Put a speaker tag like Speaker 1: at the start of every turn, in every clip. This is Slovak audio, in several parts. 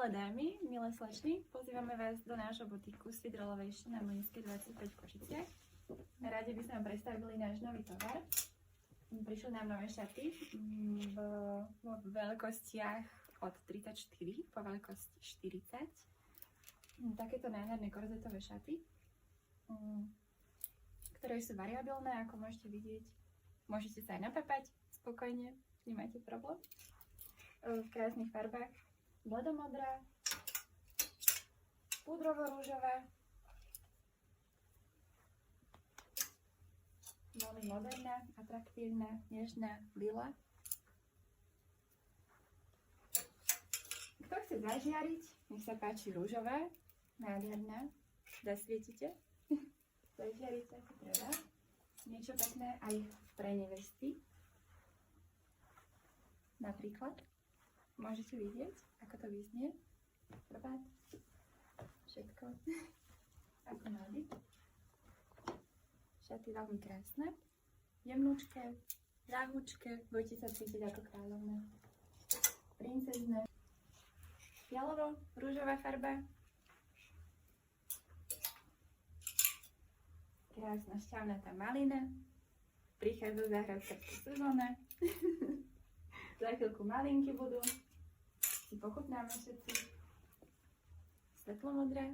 Speaker 1: Milé dámy, milé slečny, pozývame vás do nášho butiku Sweet Relovation na Mlynskej 25 v Košiciach. Radi by sme vám predstavili náš nový tovar. Prišli nám nové šaty vo veľkostiach od 34 po veľkosť 40. Takéto nádherné korzetové šaty, ktoré sú variabilné, ako môžete vidieť. Môžete sa aj napapať spokojne, nemáte problém. V krásnych farbách. Bledomodrá, púdrovo-rúžové, veľmi moderná, atraktívna, nežná lila. Kto chce zažiariť, nech sa páči rúžové, nádherná, zasvietite, zažiarite ako treba. Niečo pekné aj pre nevesty, napríklad. Môžete vidieť, ako to vyznie. Chrbát, všetko, ako má byť. Šaty veľmi krásne, jemnúčké, ľahúčké, budete sa cítiť ako kráľovná. Princezné, fialovo-rúžová farba. Krásna šťavnatá malina. Prichádza záhradkárska sezóna. Za chvíľku malinky budú. Si pochutnáme všetci. Svetlomodrá.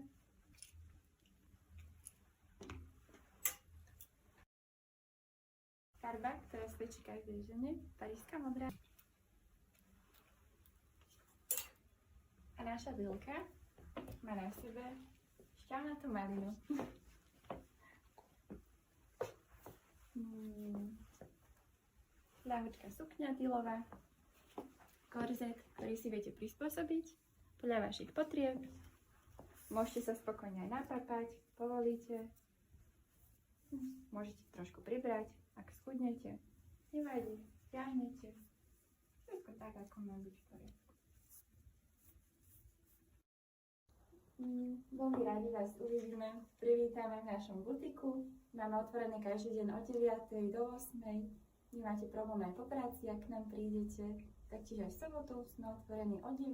Speaker 1: Farba, ktorá svedčí každej žene. Parížska modrá. A naša lilka má na sebe šťavnatú malinu. Ľahúčka sukňa tylová. Korzet, ktorý si viete prispôsobiť podľa vašich potrieb. Môžete sa spokojne aj napapať, povolíte. Môžete trošku pribrať, ak schudnete. Nevadí, stiahnete. Všetko tak, ako má byť v poriadku. Veľmi radi vás uvidíme. Privítame v našom butiku. Máme otvorené každý deň od 9. do 8. Nemáte problém aj po práci, ak k nám prídete. Taktiež aj v sobotu sme otvorení od 9.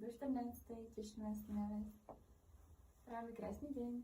Speaker 1: do 14. Tešíme sa na vás. Práve krásny deň.